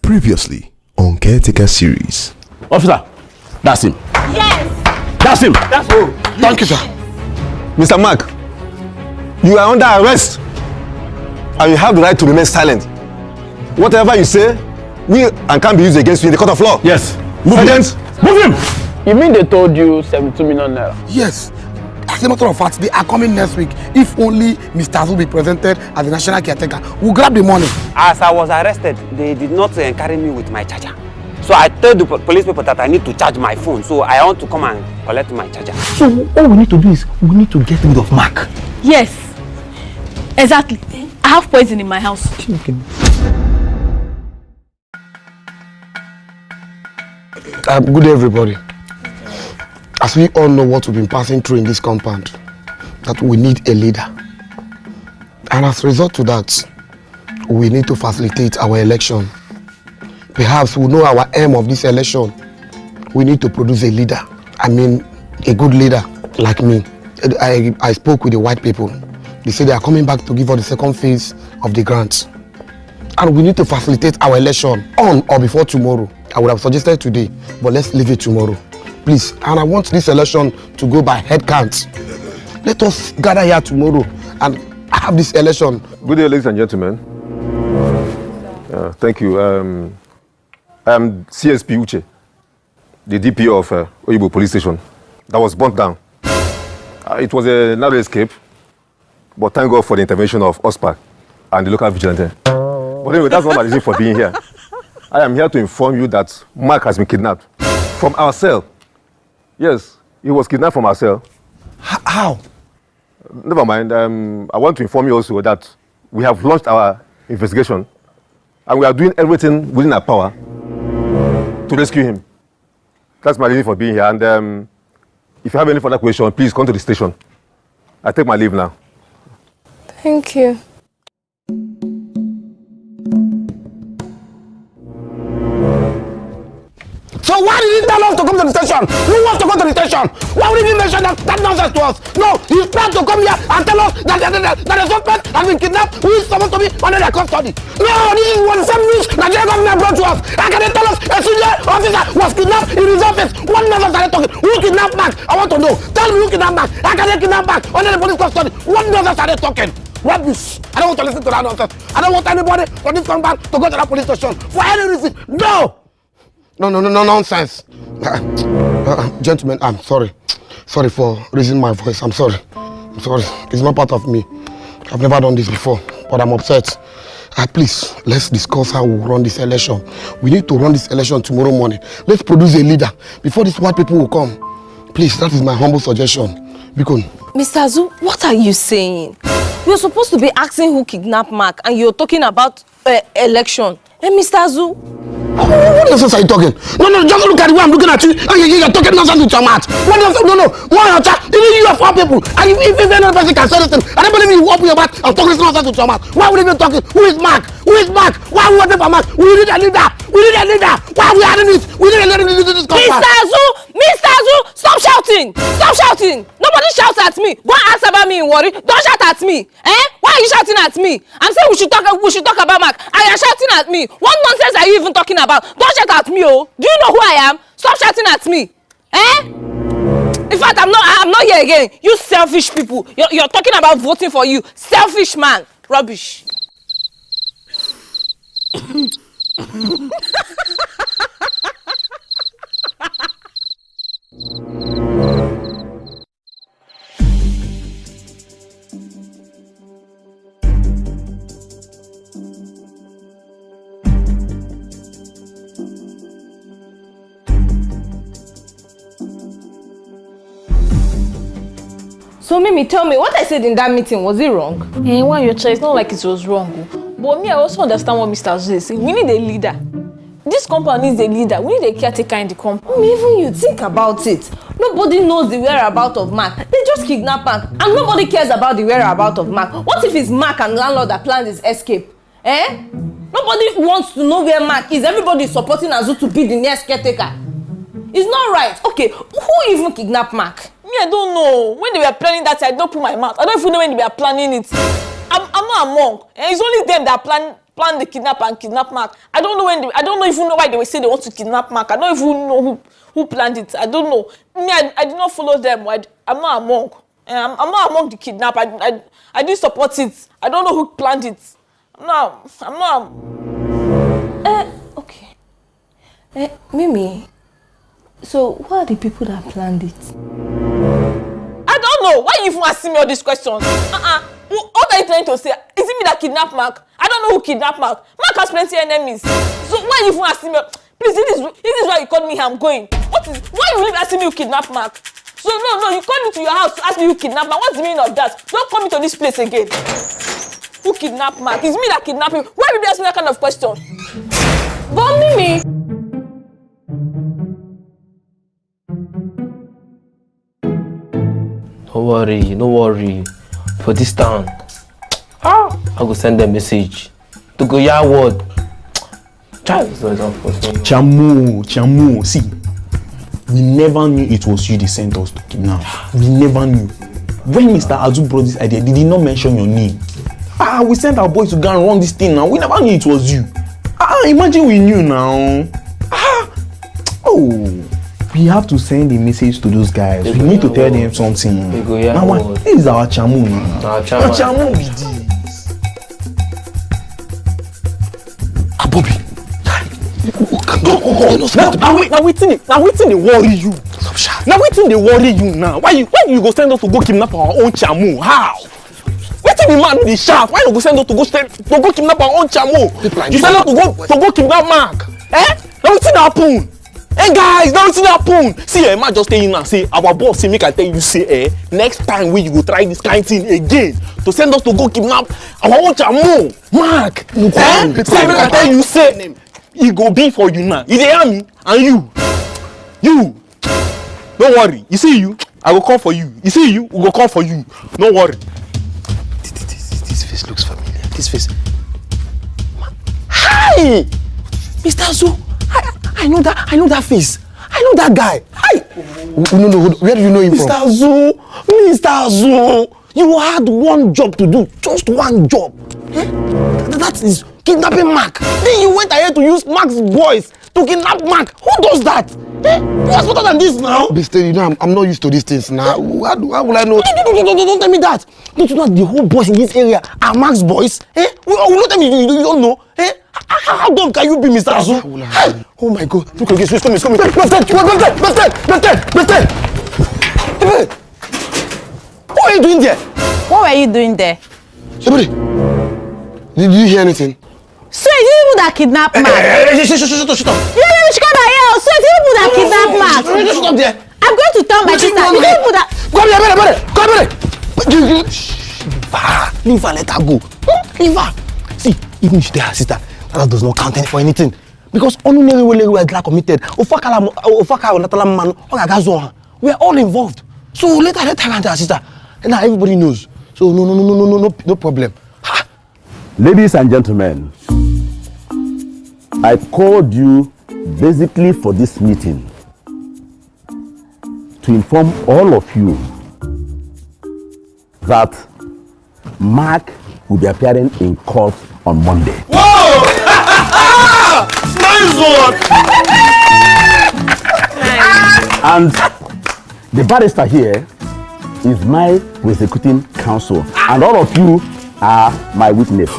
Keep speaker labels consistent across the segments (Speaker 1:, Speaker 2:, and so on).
Speaker 1: Previously on Caretaker series.
Speaker 2: Officer, that's him.
Speaker 3: Yes!
Speaker 2: That's him!
Speaker 4: That's all. Thank you, sir. Mr. Mark, you are under arrest. And you have the right to remain silent. Whatever you say, will and can be used against you in the court of law.
Speaker 2: Yes.
Speaker 4: Sergeant,
Speaker 2: move him!
Speaker 5: You mean they told you 72 million naira?
Speaker 6: Yes. As a matter of fact, they are coming next week. If only Mr. Azu be presented as the national caretaker, we'll grab the money.
Speaker 7: As I was arrested, they did not carry me with my charger. So I told the police people that I need to charge my phone. So I want to come and collect my charger.
Speaker 2: So all we need to do is we need to get rid of Mark.
Speaker 3: Yes. Exactly. I have poison in my house.
Speaker 6: Good day, everybody. As we all know what we've been passing through in this compound, that we need a leader. And as a result to that, we need to facilitate our election. Perhaps we know our aim of this election. We need to produce a leader. I mean, a good leader like me. I spoke with the white people. They say they are coming back to give us the second phase of the grant. And we need to facilitate our election on or before tomorrow. I would have suggested today, but let's leave it tomorrow. Please, and I want this election to go by head count. Let us gather here tomorrow and have this election.
Speaker 4: good day, ladies and gentlemen. Thank you. I am CSP Uche, the DP of Oyibo Police Station that was burnt down. It was a narrow escape, but thank God for the intervention of OSPAC and the local vigilante. But anyway, that's not my reason for being here. I am here to inform you that Mark has been kidnapped from our cell. Yes, he was kidnapped from our cell.
Speaker 6: How?
Speaker 4: Never mind. I want to inform you also that we have launched our investigation and we are doing everything within our power to rescue him. That's my reason for being here. And if you have any further questions, please come to the station. I take my leave now.
Speaker 8: Thank you.
Speaker 6: So why did he tell us to come to the station? Who wants to go to the station? Why would he mention that nonsense to us? No, he's trying to come here and tell us that the suspect has been kidnapped, who is supposed to be under their custody. No, this is one same news Nigerian government brought to us. How can they tell us a senior officer was kidnapped in his office? One never started talking. Who kidnapped Mark? I want to know. Tell me who kidnapped Mark. How can they kidnap Mark under the police custody? One never started talking. Rubbish. I don't want to listen to that nonsense. I don't want anybody from this compound to go to that police station for any reason. No! No, nonsense. Gentlemen, I'm sorry. Sorry for raising my voice. I'm sorry. It's not part of me. I've never done this before, but I'm upset. Please, let's discuss how we'll run this election. We need to run this election tomorrow morning. Let's produce a leader before these white people will come. Please, that is my humble suggestion. Bikon.
Speaker 8: Mr. Azu, what are you saying? You're supposed to be asking who kidnapped Mark and you're talking about election. Hey, Mr. Azu.
Speaker 6: What nonsense are you talking? No, just look at the way I'm looking at you. And you're talking nonsense with your mouth. What nonsense? No. One other, even you are four people. And if another person can say anything, I don't believe you open your mouth and talk this nonsense with your mouth. Why would you be talking? Who is Mark? Why are we waiting for Mark? We need a leader. Why are we adding this? We need a leader to do this compound.
Speaker 8: Mr. Azu, stop shouting. Nobody shouts at me. Go ask about me in worry. Don't shout at me. Why are you shouting at me? I'm saying we should talk about Mark. And you're shouting at me. What nonsense are you even talking about? Don't shout at me, oh. Do you know who I am? Stop shouting at me. In fact, I'm not here again. You selfish people. You're talking about voting for you. Selfish man. Rubbish. So Mimi, tell me, what I said in that meeting, was it wrong?
Speaker 3: Why your child? It's not like it was wrong. But me, I also understand what Mr. Azu is saying. We need a leader. This company needs a leader. We need a caretaker in the company.
Speaker 8: Even you think about it. Nobody knows the whereabouts of Mark. They just kidnap Mark. And nobody cares about the whereabouts of Mark. What if it's Mark and landlord that planned his escape? Nobody wants to know where Mark is. Everybody is supporting Azu to be the next caretaker. It's not right. Okay, who even kidnapped Mark?
Speaker 3: Me, I don't know. When they were planning that, I don't put my mouth. I don't even know when they were planning it. I'm not a monk. It's only them that are planned the kidnap and kidnap Mark. I don't know I don't even know why they were saying they want to kidnap Mark. I don't even know who planned it. I don't know. Me, I did not follow them. I'm not among. I'm not among the kidnap. I didn't support it. I don't know who planned it. I'm not.
Speaker 8: Okay. Mimi, so who are the people that planned it?
Speaker 3: I don't know. Why you even asking me all these questions? What are you trying to say? Is it me that kidnapped Mark? I don't know who kidnapped Mark. Mark has plenty enemies. So why you even asking me? Please, this is why you called me here. I'm going. Why you asking me who kidnapped Mark? So no, you called me to your house to ask me who kidnapped Mark. What's the meaning of that? Don't come into this place again. Who kidnapped Mark? It's me that kidnapped him. Why did you ask me that kind of question?
Speaker 8: But Mimi.
Speaker 5: No worry. For this town, I go send them message. To go your word.
Speaker 2: Chamu, see. We never knew it was you they sent us to kidnap. We never knew. When Mr. Azu brought this idea, did he not mention your name? We sent our boys to go and run this thing now. We never knew it was you. Imagine we knew now. We have to send a message to those guys. We need to tell them something. Now, this is our Chamu now. Our Chamu with this.
Speaker 6: Bobby.
Speaker 2: Now waiting they worry you. Now waiting they worry you now. Why you go send us to go kidnap our own Chamu? How? Waiting the man with the shaft. Why you go send us to go kidnap our own Chamu? You send us to go kidnap Mark. Now waiting happen. Hey guys, now waiting happen. See, man just stay in and say our boss say make I tell you say next time when you go try this kind thing again to send us to go kidnap our own Chamu. Mark. Say make I tell you say it go be for you now. You dey hear me? And you. Don't worry. You see you? I will come for you. You see you? We go come for you. Don't worry.
Speaker 6: This face looks familiar. This face.
Speaker 2: Hi! Mr. Azu. I know that face. I know that guy. Hi!
Speaker 6: No. Where do you know him from?
Speaker 2: Mr. Azu. You had one job to do. Just one job. That is kidnapping Mark. Then you went ahead to use Mark's boys to kidnap Mark. Who does that? You are smarter than this now.
Speaker 6: Mister, you know, I'm not used to these things now. How will I know?
Speaker 2: Don't tell me that. Don't you know the whole boys in this area are Mark's boys? Will not tell me you don't know? How dumb can you be, Mr. Azu?
Speaker 6: Oh my God.
Speaker 2: Look, okay, it's coming. What are you doing there?
Speaker 8: What were you doing there?
Speaker 6: Somebody, did you hear anything?
Speaker 8: So it's you people that kidnapped Mark.
Speaker 2: Shut up.
Speaker 8: You should come here. So it's you people that kidnapped Mark.
Speaker 2: Shut up there.
Speaker 8: I'm going to tell my sister. It's you people that.
Speaker 6: Come here.
Speaker 2: Leave her, let her go. Leave her. See, even if she tell her sister, that does not count for anything. Because only we are committed. We are all involved. So let her and her sister. And now everybody knows. So no problem.
Speaker 9: Ladies and gentlemen, I called you basically for this meeting to inform all of you that Mark will be appearing in court on Monday.
Speaker 6: Whoa! Nice one!
Speaker 9: And the barrister here is my executing counsel, and all of you are my witness.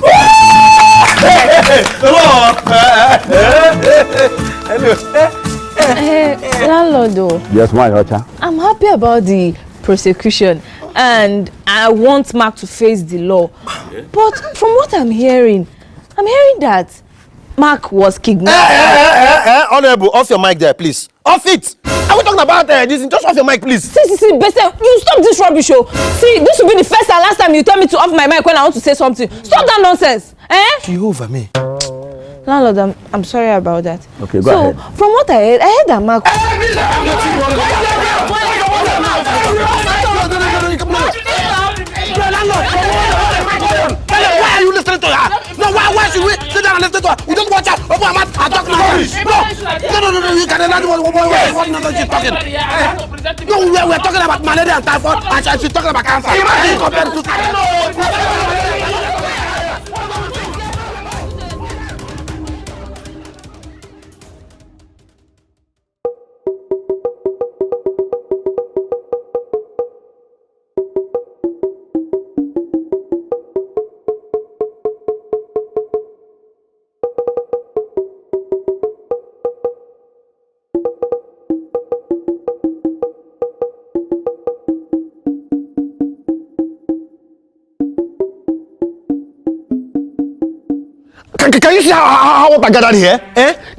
Speaker 8: Landlord,
Speaker 9: Yes, my Ocha.
Speaker 8: I'm happy about the prosecution and I want Mark to face the law. But from what I'm hearing that Mark was kidnapped.
Speaker 6: Honorable, off your mic there, please. Off it! Are we talking about this? Just off your mic, please.
Speaker 8: See, Bester, you stop this rubbish show. See, this will be the first and last time you tell me to off my mic when I want to say something. Stop that nonsense.
Speaker 6: You over me.
Speaker 8: Landlord, I'm sorry about that.
Speaker 9: Okay, go ahead.
Speaker 8: So, from what I heard that Mark...
Speaker 6: Why are you listening to her? No, why should we sit down and listen to her? We don't watch her. Open her mouth and talk nonsense. No, you can imagine what nonsense she's talking. No, we're talking about malaria and typhoid and she's talking about cancer. Imagine compared to...
Speaker 2: Can you see how what I gathered here?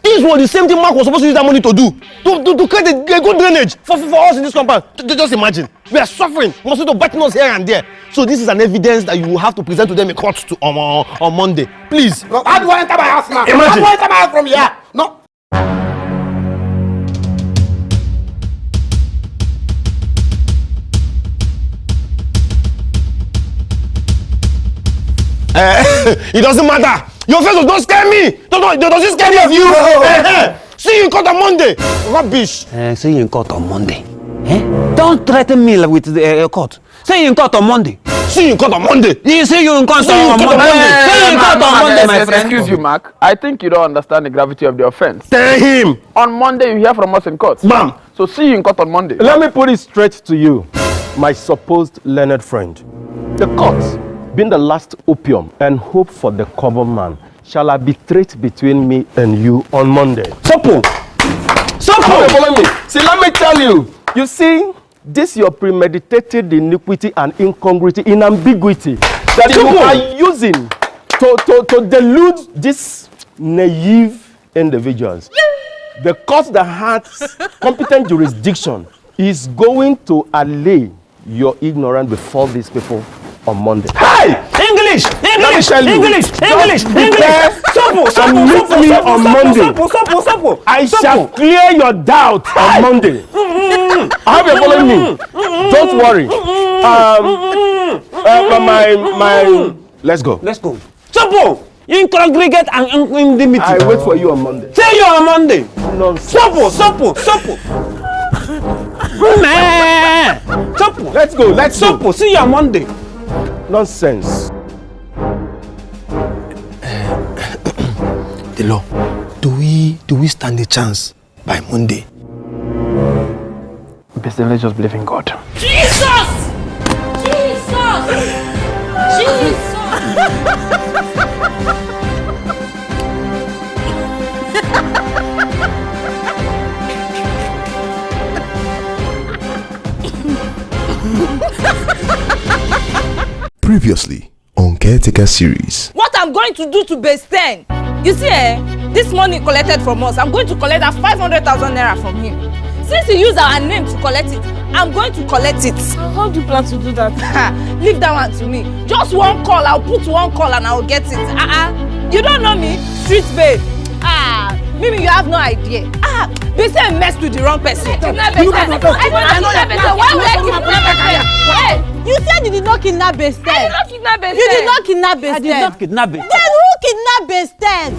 Speaker 2: This was the same thing Mark was supposed to use that money to do. To create a good drainage for us in this compound. Just imagine. We are suffering. Mosquito biting us here and there. So this is an evidence that you will have to present to them in court on Monday. Please.
Speaker 6: How do I enter my house now?
Speaker 2: Imagine.
Speaker 6: How do I enter my house from here? No.
Speaker 2: It doesn't matter. Your face don't scare me. Doesn't scare me of you. See you in court on Monday. Rubbish.
Speaker 7: See you in court on Monday. Don't threaten me with the court. See you in court on Monday.
Speaker 2: See you in court on Monday.
Speaker 7: See you in court on Monday. See you in court on Monday, my friend.
Speaker 10: Excuse you, Mark. I think you don't understand the gravity of the offense.
Speaker 2: Tell him.
Speaker 10: On Monday, you hear from us in court.
Speaker 2: Bam.
Speaker 10: So see you in court on Monday.
Speaker 11: Let me put it straight to you, my supposed learned friend. The court, being the last opium and hope for the common man, shall arbitrate between me and you on Monday.
Speaker 10: Simple.
Speaker 11: Follow me. See, let me tell you. You see, this your premeditated iniquity and incongruity in ambiguity that you are using to delude these naive individuals. The court that has competent jurisdiction is going to allay your ignorance before these people on Monday.
Speaker 2: Hey! English! English!
Speaker 11: Meet me on Monday. I shall clear your doubt on Monday. I hope you're following me. Don't worry. Let's go.
Speaker 7: Simple. Incongregate and indemnity.
Speaker 11: I wait for you on Monday.
Speaker 7: See you on Monday.
Speaker 11: Nonsense.
Speaker 7: Simple. Man. Simple.
Speaker 11: Let's go.
Speaker 7: Simple. See you on Monday.
Speaker 11: Nonsense.
Speaker 6: The law. Do we stand a chance by Monday?
Speaker 10: Basically, let's just believe in God.
Speaker 8: Jesus!
Speaker 1: Previously on Caretaker Series.
Speaker 8: What I'm going to do to Besten? You see, this money collected from us, I'm going to collect that 500,000 naira from him. Since he used our name to collect it, I'm going to collect it.
Speaker 3: How do you plan to do that?
Speaker 8: Leave that one to me. Just one call, I'll put one call and I'll get it. You don't know me? Street babe. Mimi, you have no idea. They say I messed with the wrong person.
Speaker 3: Why
Speaker 8: You said you did not kidnap Besten.
Speaker 3: I did not kidnap Besten.
Speaker 8: You did not kidnap Besten.
Speaker 7: I did not kidnap Besten.
Speaker 8: Then who kidnapped Besten?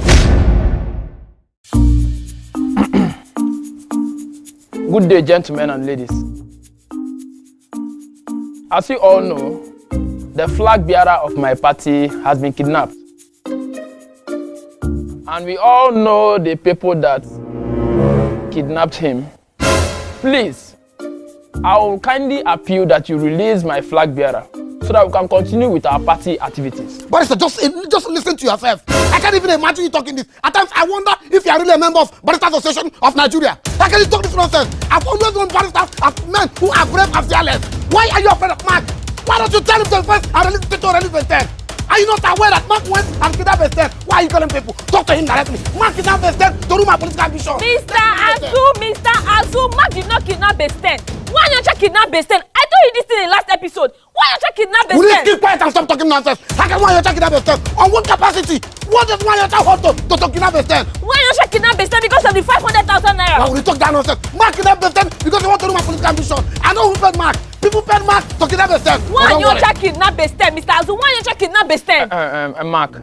Speaker 10: Good day, gentlemen and ladies. As you all know, the flag bearer of my party has been kidnapped. And we all know the people that kidnapped him. Please, I will kindly appeal that you release my flag bearer so that we can continue with our party activities.
Speaker 6: Barrister, just listen to yourself. I can't even imagine you talking this. At times, I wonder if you are really a member of Barrister Association of Nigeria. How can you talk this nonsense? I've always known barristers as men who are brave and fearless. Why are you afraid of Mark? Why don't you tell him to first and release Besten? Are you not aware that Mark went and kidnapped Besten? Why are you calling people? Talk to him directly. Mark kidnapped Besten to do my political ambition.
Speaker 3: Mr. Azu, Mark did not kidnap Besten. Why don't you kidnap Besten? I told you this thing in the last episode. Why don't you kidnap Besten?
Speaker 6: Will you keep quiet and stop talking nonsense? How can one kidnap Besten? On what capacity? What does one hold to kidnap Besten?
Speaker 3: Why don't you kidnap Besten because of the 500,000 naira?
Speaker 6: Why would you talk that nonsense? Mark kidnapped Besten because he want to do my political ambition. I know who paid Mark. People paid Mark to kidnap Besten.
Speaker 3: Why don't you kidnap Besten, Mr. Azu? Why don't you kidnap Besten?
Speaker 10: Mark,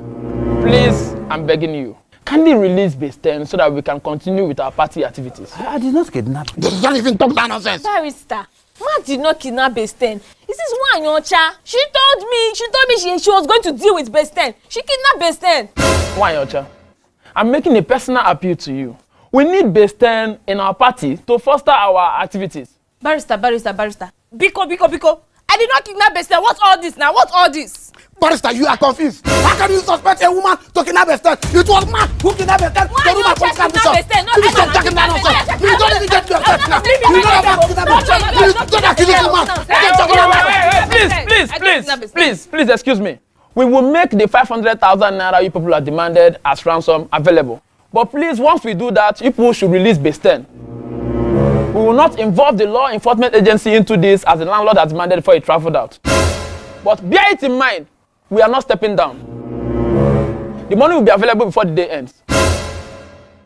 Speaker 10: please, I'm begging you. Kindly release Besten so that we can continue with our party activities.
Speaker 7: I did not kidnap him.
Speaker 6: You don't even talk that nonsense.
Speaker 3: Barrister, Mark did not kidnap Besten. This is Wanyocha. She told me she was going to deal with Besten. She kidnapped Besten.
Speaker 10: Wanyocha, I'm making a personal appeal to you. We need Besten in our party to foster our activities.
Speaker 8: Barrister. Biko. I did not kidnap Besten. What's all this now? What's all this?
Speaker 6: Barrister, you are confused. How can you suspect a woman to kidnap Besten? It was Mark who kidnapped Besten to do my political ambition. You don't talk that nonsense. You don't even get yourself now. You know about kidnapping. You don't accuse a woman.
Speaker 10: Please, excuse me. we will make the 500,000 naira you people are demanded as ransom available. But please, once we do that, you people should release Besten. We will not involve the law enforcement agency into this as the landlord has demanded before he traveled out. But bear it in mind, we are not stepping down. The money will be available before the day ends.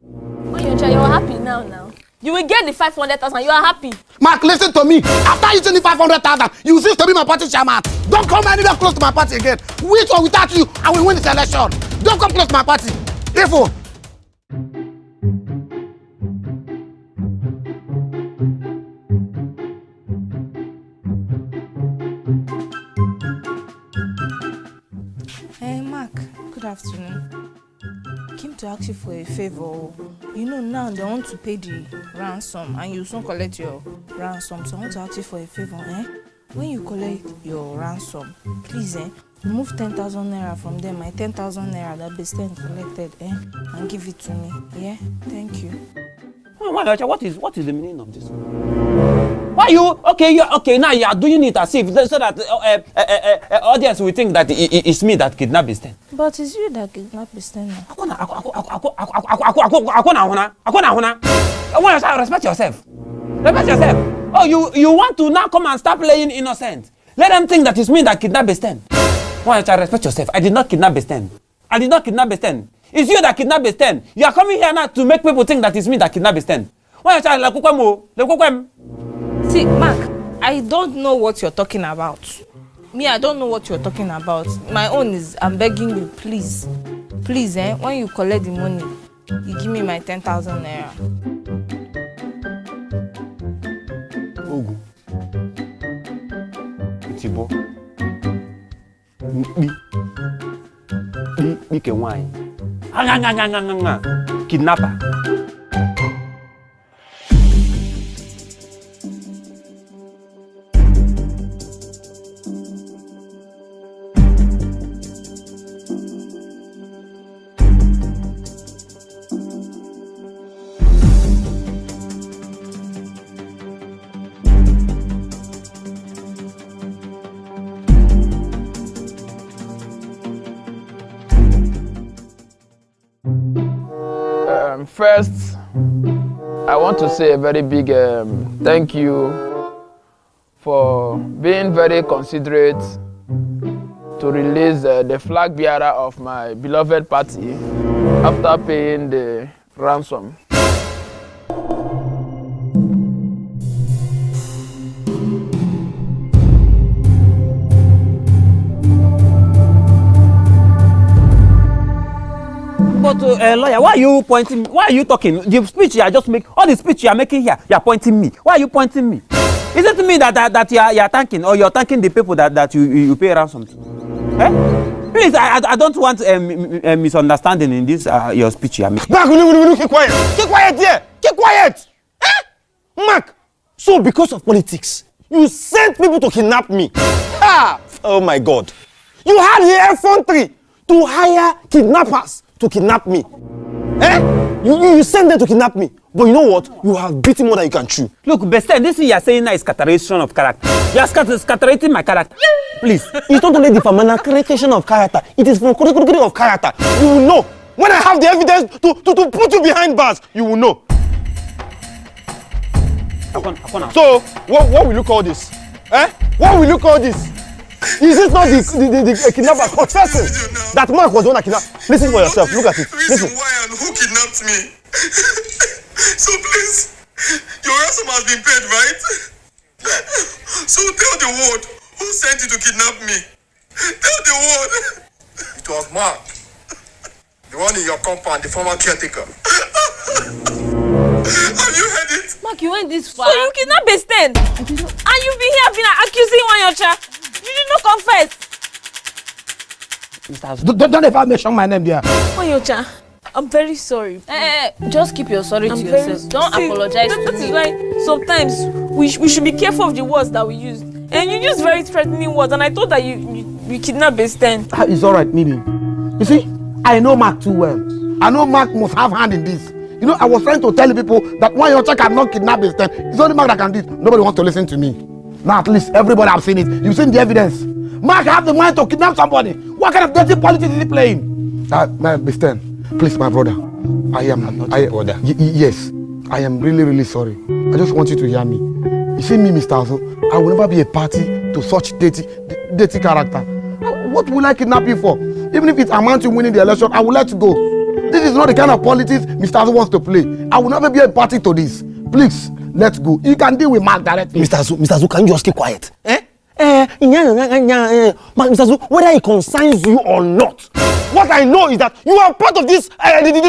Speaker 3: Mayoncha, you're happy now. You will get the 500,000. You are happy.
Speaker 6: Mark, listen to me. After using the 500,000, you cease to be my party chairman. Don't come anywhere close to my party again. With or without you, I will win this election. Don't come close to my party. Therefore.
Speaker 8: Hey, Mark. Good afternoon. Came to ask you for a favor. You know now they want to pay the ransom and you soon collect your ransom. So I want to ask you for a favor, When you collect your ransom, please, remove 10,000 naira from them. My 10,000 naira that Besten collected, and give it to me. Yeah, thank you.
Speaker 7: What is the meaning of this? Why you okay? Now you are doing it as if so that audience will think that it's me that kidnapped Besten.
Speaker 8: But it's you that kidnapped Besten now.
Speaker 7: Respect yourself. Respect yourself. Oh, you want to now come and start playing innocent? Let them think that it's me that kidnapped Besten. Why don't you respect yourself? I did not kidnap Besten. It's you that kidnapped Besten. You are coming here now to make people think that it's me that kidnapped Besten. Why don't you
Speaker 8: See, Mark, I don't know what you're talking about. I don't know what you're talking about. My own is, I'm begging you, please. Please, when you collect the money, you give me my 10,000 naira.
Speaker 7: Ogu. Tibo. Me can wine. Kidnapper.
Speaker 10: First, I want to say a very big thank you for being very considerate to release the flag bearer of my beloved party after paying the ransom.
Speaker 7: But lawyer, why are you pointing? Why are you talking? The speech you are just making, all the speech you are making here, you are pointing me. Why are you pointing me? Is it me that you are thanking, or you are thanking the people that you pay ransom to? Please, I don't want misunderstanding in this your speech you are making.
Speaker 2: Mark, keep quiet. Keep quiet here. Keep quiet. Mark, so because of politics, you sent people to kidnap me. Oh my God. You had the effrontery to hire kidnappers to kidnap me. You sent them to kidnap me. But you know what? You have beaten more than you can chew.
Speaker 7: Look, Besten, this thing you are saying now is scatteration of character. You are scattering my character. Please.
Speaker 2: It's not only the fermentation of character. It is from of character. You will know. When I have the evidence to put you behind bars, you will know. So, what will you call this? What will you call this? Is it not the kidnapper confessing that Mark was the one that kidnapped? Listen for yourself. Look at it. Listen.
Speaker 12: Why and who kidnapped me? So please, your ransom has been paid, right? So tell the world who sent you to kidnap me. Tell the world. It was Mark, the one in your compound, the former caretaker. Have you heard it?
Speaker 8: Mark, you went this far.
Speaker 3: So you kidnapped Besten, and you've been here accusing Mayoncha. You did not confess.
Speaker 6: Don't ever mention my name there.
Speaker 3: Mayoncha, I'm very sorry.
Speaker 8: Just keep your sorry to yourself. Don't apologize to me.
Speaker 3: That is why sometimes we should be careful of the words that we use. And you use very threatening words, and I thought that you kidnapped Besten.
Speaker 6: It's all right, Mimi. You see, I know Mark too well. I know Mark must have hand in this. You know, I was trying to tell people that Mayoncha cannot kidnap Besten. It's only Mark that can do it. Nobody wants to listen to me. Now at least everybody have seen it. You've seen the evidence. Mark have the mind to kidnap somebody. What kind of dirty politics is he playing? Mr. Please, my brother. I'm not your brother. Yes. I am really, really sorry. I just want you to hear me. You see me, Mr. Azu, I will never be a party to such dirty character. What will I kidnap you for? Even if it amounts to winning the election, I will let you go. This is not the kind of politics Mr. Azu wants to play. I will never be a party to this. Please, let's go. You can deal with Mark directly.
Speaker 2: Mr. Azu, can you just keep quiet? Mr. Azu, whether it concerns you or not, what I know is that you are part of this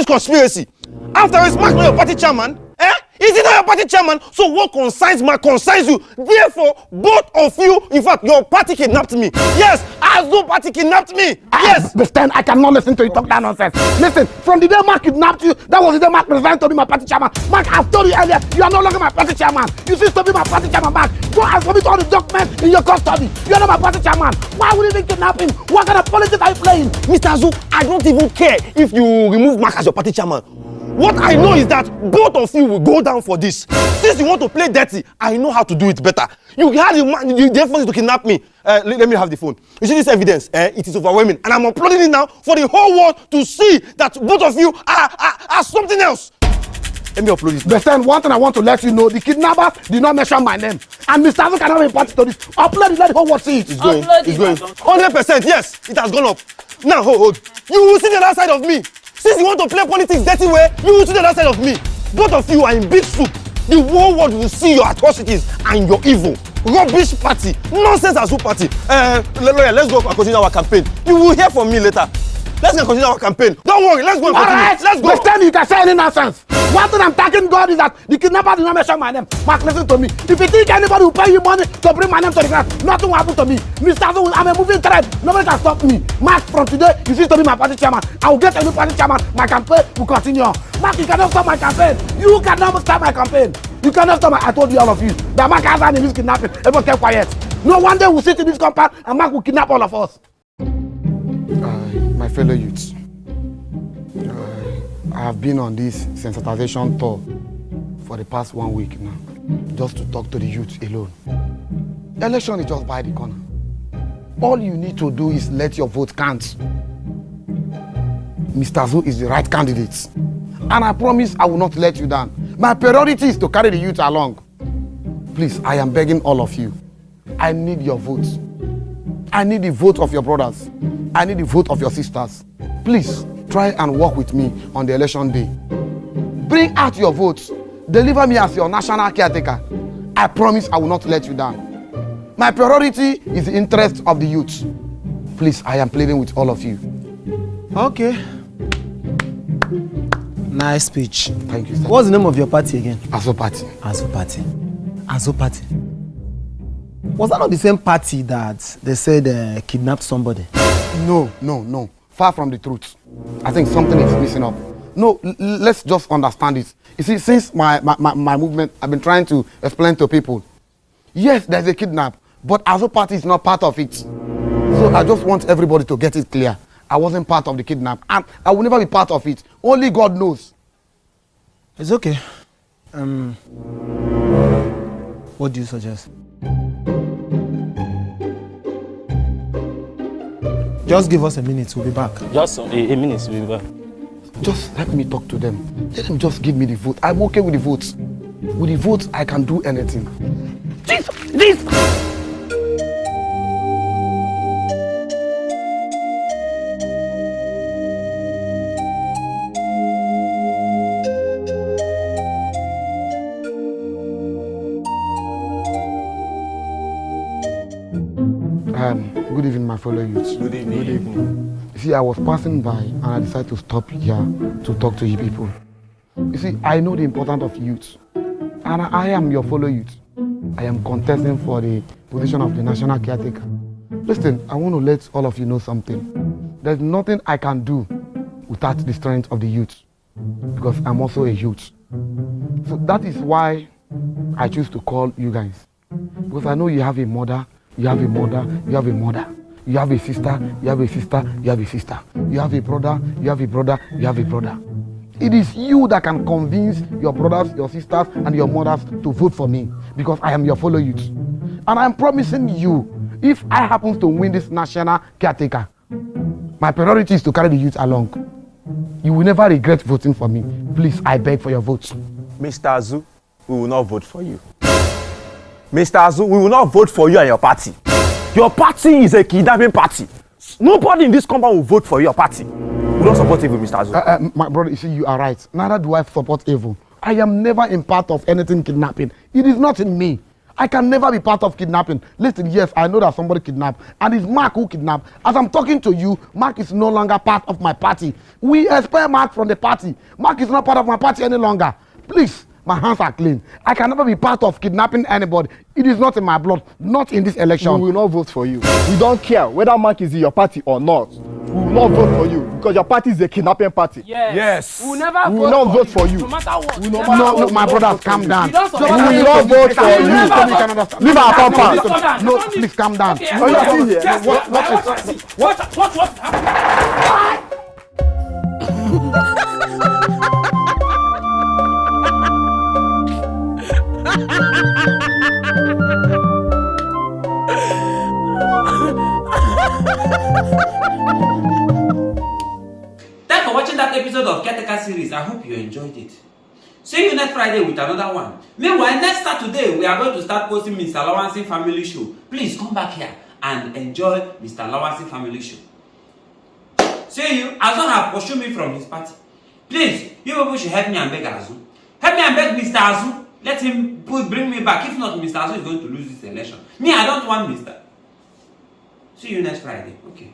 Speaker 2: conspiracy. After all, Mark not your party chairman. Is it not your party chairman? So what concerns Mark concerns you. Therefore, both of you, in fact, your party kidnapped me. Yes, Azu party kidnapped me. Yes.
Speaker 6: Mr. I cannot listen to you talk that nonsense. Listen, from the day Mark kidnapped you, that was the day Mark resigned to be my party chairman. Mark, I've told you earlier, you are no longer my party chairman. You cease to be my party chairman, Mark. Go and submit all the documents in your custody. You are not my party chairman. Why would you even kidnap him? What kind of politics are you playing?
Speaker 2: Mr. Azu, I don't even care if you remove Mark as your party chairman. What I know is that both of you will go down for this. Since you want to play dirty, I know how to do it better. You had the effort to kidnap me. Let me have the phone. You see this evidence? It is overwhelming. And I'm uploading it now for the whole world to see that both of you are something else. Let me upload this.
Speaker 6: Best one thing I want to let you know, the kidnappers did not mention my name. And Mr. Azu cannot be party to this. Upload it, let the whole world see it.
Speaker 2: It's going. It's going. 100%, yes. It has gone up. Now, hold. You will see the other side of me. Since you want to play politics dirty way, you will see the other side of me. Both of you are in big soup. The whole world will see your atrocities and your evil. Rubbish party. Nonsense Azu party. Lawyer, let's go and continue our campaign. You will hear from me later. Let's go continue our campaign. Don't worry, let's go and continue.
Speaker 6: Alright, let's go. Next time you can say any nonsense. One thing I'm thanking God is that the kidnapper did not mention my name. Mark, listen to me. If you think anybody will pay you money to bring my name to the ground, nothing will happen to me. Mr. Azu, I'm a moving thread. Nobody can stop me. Mark, from today, you cease to be my party chairman. I will get a new party chairman. My campaign will continue. Mark, you cannot stop my campaign. You cannot stop my campaign. You cannot stop my... I told you, all of you, that Mark has an in kidnapping. Everyone kept quiet. No, one day we'll sit in this compound and Mark will kidnap all of us. My fellow youths, I have been on this sensitization tour for the past 1 week now, just to talk to the youth alone. Election is just by the corner. All you need to do is let your vote count. Mr. Azu is the right candidate. And I promise I will not let you down. My priority is to carry the youth along. Please, I am begging all of you. I need your votes. I need the vote of your brothers. I need the vote of your sisters. Please, try and work with me on the election day. Bring out your votes. Deliver me as your national caretaker. I promise I will not let you down. My priority is the interest of the youth. Please, I am pleading with all of you.
Speaker 13: Okay. Nice speech.
Speaker 6: Thank you, sir.
Speaker 13: What's the name of your party again?
Speaker 6: Azu Party.
Speaker 13: Azu Party. Azu Party. Was that not the same party that they said kidnapped somebody?
Speaker 6: No. Far from the truth. I think something is missing up. No, let's just understand it. You see, since my movement, I've been trying to explain to people. Yes, there's a kidnap, but Azu Party is not part of it. So I just want everybody to get it clear. I wasn't part of the kidnap, and I will never be part of it. Only God knows.
Speaker 13: It's okay. What do you suggest? Just give us a minute, we'll be back.
Speaker 5: Just a minute, we'll be back.
Speaker 6: Just let me talk to them. Let them just give me the vote. I'm okay with the votes. With the votes, I can do anything. This! Good evening, my fellow youths.
Speaker 5: Good evening. Good evening.
Speaker 6: You see, I was passing by and I decided to stop here to talk to you people. You see, I know the importance of youth, and I am your fellow youth. I am contesting for the position of the national caretaker. Listen, I want to let all of you know something. There's nothing I can do without the strength of the youth, because I'm also a youth. So that is why I choose to call you guys, because I know you have a mother. You have a mother, you have a mother. You have a sister, you have a sister, you have a sister. You have a brother, you have a brother, you have a brother. It is you that can convince your brothers, your sisters, and your mothers to vote for me, because I am your fellow youth. And I'm promising you, if I happen to win this national caretaker, my priority is to carry the youth along. You will never regret voting for me. Please, I beg for your votes.
Speaker 2: Mr. Azu, we will not vote for you. Mr. Azu, we will not vote for you and your party. Your party is a kidnapping party. Nobody in this compound will vote for your party. We don't support evil, Mr. Azu.
Speaker 6: My brother, you see, you are right. Neither do I support evil. I am never in part of anything kidnapping. It is not in me. I can never be part of kidnapping. Listen, yes, I know that somebody kidnapped, and it's Mark who kidnapped. As I'm talking to you, Mark is no longer part of my party. We expel Mark from the party. Mark is not part of my party any longer. Please, my hands are clean. I can never be part of kidnapping anybody. It is not in my blood, not in this election.
Speaker 11: We will not vote for you. We don't care whether Mark is in your party or not. We will not vote for you because your party is a kidnapping party.
Speaker 10: Yes.
Speaker 11: We will not vote for you.
Speaker 10: No matter what.
Speaker 6: No, my brothers, calm down.
Speaker 11: We will not vote for you. Leave our compound.
Speaker 6: No, please calm down.
Speaker 11: Okay. Oh, you are still here.
Speaker 10: What happened?
Speaker 7: Thanks for watching that episode of Caretaker series. I hope you enjoyed it. See you next Friday with another one. Meanwhile, next Saturday we are going to start posting Mr. Lawansi Family Show. Please come back here and enjoy Mr. Lawansi Family Show. See you. Azu have pursued me from his party. Please, you people should help me and beg Azu. Help me and beg Mr. Azu. Let him bring me back. If not, Mr. Azu is going to lose this election. Me, I don't want Mr. See you next Friday. Okay.